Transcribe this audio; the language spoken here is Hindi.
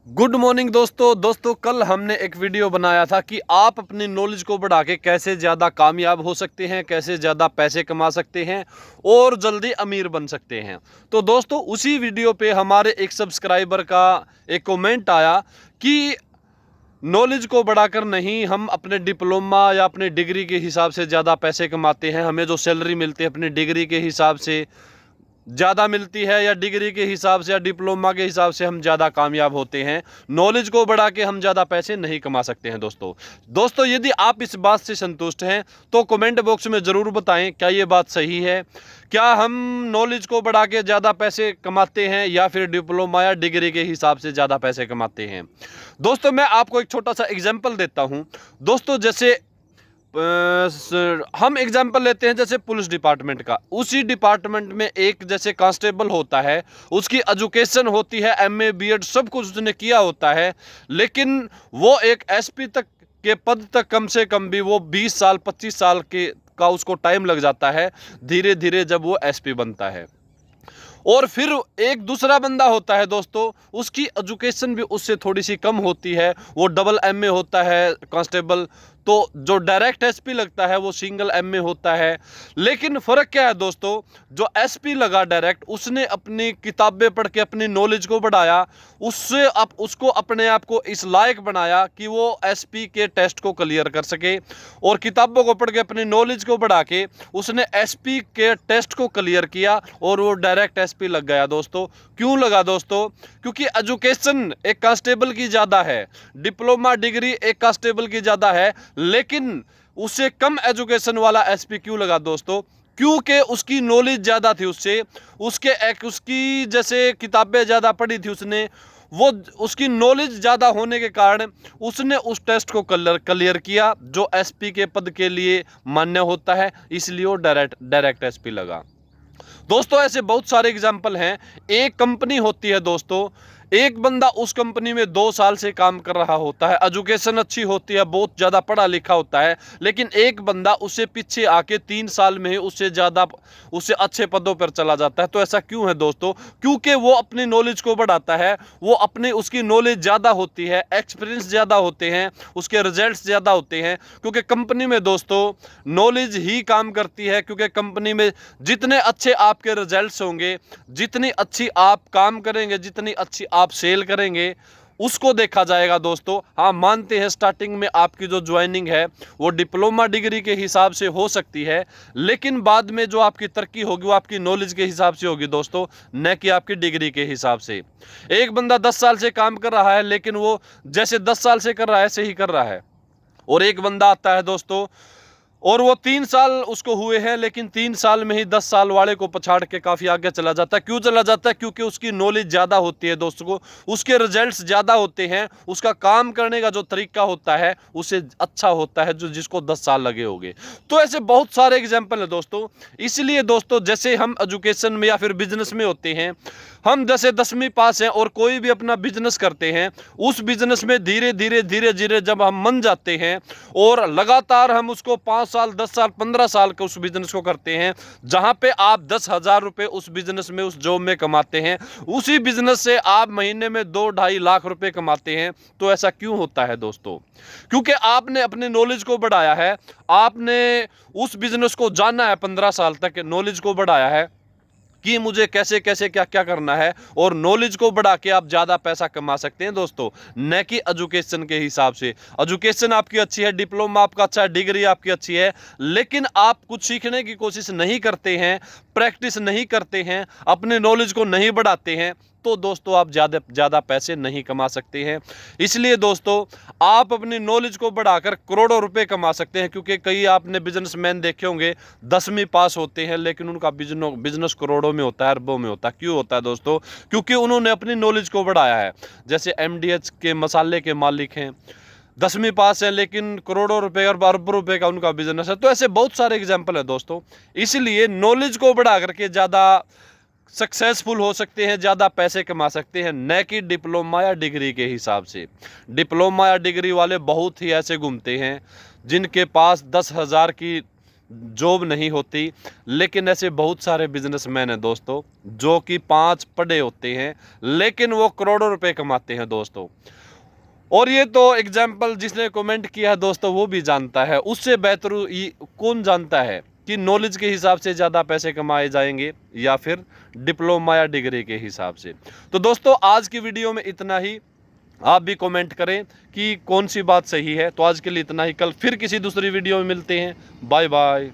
गुड मॉर्निंग दोस्तों कल हमने एक वीडियो बनाया था कि आप अपनी नॉलेज को बढ़ा के कैसे ज़्यादा कामयाब हो सकते हैं, कैसे ज़्यादा पैसे कमा सकते हैं और जल्दी अमीर बन सकते हैं। तो दोस्तों उसी वीडियो पे हमारे एक सब्सक्राइबर का एक कमेंट आया कि नॉलेज को बढ़ाकर नहीं, हम अपने डिप्लोमा या अपने डिग्री के हिसाब से ज़्यादा पैसे कमाते हैं, हमें जो सैलरी मिलती है अपनी डिग्री के हिसाब से ज़्यादा मिलती है या डिग्री के हिसाब से या डिप्लोमा के हिसाब से हम ज़्यादा कामयाब होते हैं। नॉलेज को बढ़ा के हम ज़्यादा पैसे नहीं कमा सकते हैं। दोस्तों यदि आप इस बात से संतुष्ट हैं तो कमेंट बॉक्स में ज़रूर बताएं, क्या ये बात सही है? क्या हम नॉलेज को बढ़ा के ज़्यादा पैसे कमाते हैं या फिर डिप्लोमा या डिग्री के हिसाब से ज़्यादा पैसे कमाते हैं? दोस्तों मैं आपको एक छोटा सा एग्जाम्पल देता हूँ। दोस्तों जैसे हम एग्जाम्पल लेते हैं जैसे पुलिस डिपार्टमेंट का। उसी डिपार्टमेंट में एक जैसे कांस्टेबल होता है, उसकी एजुकेशन होती है, एमए बीएड सब कुछ उसने किया होता है, लेकिन वो एक एसपी तक के पद तक कम से कम भी वो 20 साल 25 साल के का उसको टाइम लग जाता है, धीरे धीरे जब वो एसपी बनता है। और फिर एक दूसरा बंदा होता है दोस्तों, उसकी एजुकेशन भी उससे थोड़ी सी कम होती है, वो डबल एमए होता है कांस्टेबल, तो जो डायरेक्ट एसपी लगता है वो सिंगल एमए होता है। लेकिन फ़र्क क्या है दोस्तों, जो एसपी लगा डायरेक्ट, उसने अपनी किताबें पढ़ के अपनी नॉलेज को बढ़ाया, उससे उसको अपने आप को इस लायक बनाया कि वो एसपी के टेस्ट को क्लियर कर सके, और किताबों को पढ़ के अपनी नॉलेज को बढ़ा के उसने एसपी के टेस्ट को क्लियर किया और वो डायरेक्ट एसपी लग गया दोस्तों। क्यों लगा दोस्तों? क्योंकि एजुकेशन एक कांस्टेबल की ज़्यादा है, डिप्लोमा डिग्री एक कांस्टेबल की ज़्यादा है, लेकिन उससे कम एजुकेशन वाला एसपी क्यों लगा दोस्तों? क्योंकि उसकी नॉलेज ज़्यादा थी उससे, उसकी जैसे किताबें ज़्यादा पढ़ी थी उसने, वो उसकी नॉलेज ज़्यादा होने के कारण उसने उस टेस्ट को क्लियर किया जो एसपी के पद के लिए मान्य होता है, इसलिए वो डायरेक्ट एसपी लगा। दोस्तों ऐसे बहुत सारे एग्जाम्पल हैं। एक कंपनी होती है दोस्तों, एक बंदा उस कंपनी में 2 साल से काम कर रहा होता है, एजुकेशन अच्छी होती है, बहुत ज़्यादा पढ़ा लिखा होता है, लेकिन एक बंदा उससे पीछे आके 3 साल में ही उससे अच्छे पदों पर चला जाता है। तो ऐसा क्यों है दोस्तों? क्योंकि वो अपनी नॉलेज को बढ़ाता है, उसकी नॉलेज ज़्यादा होती है, एक्सपीरियंस ज़्यादा होते हैं, उसके रिजल्ट्स ज़्यादा होते हैं। क्योंकि कंपनी में दोस्तों नॉलेज ही काम करती है, क्योंकि कंपनी में जितने अच्छे आपके रिजल्ट्स होंगे, जितनी अच्छी आप काम करेंगे, जितनी अच्छी आप सेल करेंगे, उसको देखा जाएगा दोस्तों। हाँ मानते हैं स्टार्टिंग में आपकी जो ज्वाइनिंग है वो डिप्लोमा डिग्री के हिसाब से हो सकती है, लेकिन बाद में जो आपकी तरक्की होगी वो आपकी नॉलेज के हिसाब से होगी दोस्तों, न कि आपकी डिग्री के हिसाब से। एक बंदा 10 साल से काम कर रहा है, लेकिन वो जैसे 10 साल से कर रहा है ऐसे ही कर रहा है। और एक बंदा आता है दोस्तों और वो 3 साल उसको हुए हैं, लेकिन 3 साल में ही 10 साल वाले को पछाड़ के काफ़ी आगे चला जाता है। क्यों चला जाता है? क्योंकि उसकी नॉलेज ज़्यादा होती है दोस्तों को, उसके रिजल्ट्स ज़्यादा होते हैं, उसका काम करने का जो तरीका होता है उससे अच्छा होता है जो जिसको 10 साल लगे होंगे। तो ऐसे बहुत सारे एग्जाम्पल हैं दोस्तों। इसलिए दोस्तों जैसे हम एजुकेशन में या फिर बिजनेस में होते हैं, हम जैसे 10वीं पास हैं और कोई भी अपना बिजनेस करते हैं, उस बिजनेस में धीरे धीरे जब हम मन जाते हैं और लगातार हम उसको 5 साल 10 साल 15 साल के उस बिजनेस को करते हैं, जहां पे आप 10,000 रुपए उस बिजनेस में उस जॉब में कमाते हैं, उसी बिजनेस से आप महीने में 2-2.5 लाख रुपए कमाते हैं। तो ऐसा क्यों होता है दोस्तों? क्योंकि आपने अपने नॉलेज को बढ़ाया है, आपने उस बिजनेस को जाना है, 15 साल तक नॉलेज को बढ़ाया है कि मुझे कैसे कैसे क्या क्या करना है, और नॉलेज को बढ़ा के आप ज़्यादा पैसा कमा सकते हैं दोस्तों, न कि एजुकेशन के हिसाब से। एजुकेशन आपकी अच्छी है, डिप्लोमा आपका अच्छा है, डिग्री आपकी अच्छी है, लेकिन आप कुछ सीखने की कोशिश नहीं करते हैं, प्रैक्टिस नहीं करते हैं, अपने नॉलेज को नहीं बढ़ाते हैं, तो दोस्तों आप ज़्यादा पैसे नहीं कमा सकते हैं। इसलिए दोस्तों आप अपनी नॉलेज को बढ़ाकर करोड़ों रुपए कमा सकते हैं। क्योंकि कई आपने बिजनेसमैन देखे होंगे 10वीं पास होते हैं, लेकिन उनका बिजनेस करोड़ों में होता है, अरबों में होता है। क्यों होता है दोस्तों? क्योंकि उन्होंने अपनी नॉलेज को बढ़ाया है। जैसे एमडीएच के मसाले के मालिक हैं, 10वीं पास है, लेकिन करोड़ों रुपए और अरबों रुपए का उनका बिजनेस है। तो ऐसे बहुत सारे एग्जाम्पल है दोस्तों। इसलिए नॉलेज को बढ़ा करके ज़्यादा सक्सेसफुल हो सकते हैं, ज़्यादा पैसे कमा सकते हैं, न कि डिप्लोमा या डिग्री के हिसाब से। डिप्लोमा या डिग्री वाले बहुत ही ऐसे घूमते हैं जिनके पास 10,000 की जॉब नहीं होती। लेकिन ऐसे बहुत सारे बिजनेसमैन हैं दोस्तों जो कि 5 पढ़े होते हैं लेकिन वो करोड़ों रुपए कमाते हैं दोस्तों। और ये तो एग्जाम्पल जिसने कमेंट किया है दोस्तों वो भी जानता है, उससे बेहतर कौन जानता है कि नॉलेज के हिसाब से ज़्यादा पैसे कमाए जाएंगे या फिर डिप्लोमा या डिग्री के हिसाब से। तो दोस्तों आज की वीडियो में इतना ही। आप भी कमेंट करें कि कौन सी बात सही है। तो आज के लिए इतना ही, कल फिर किसी दूसरी वीडियो में मिलते हैं। Bye bye.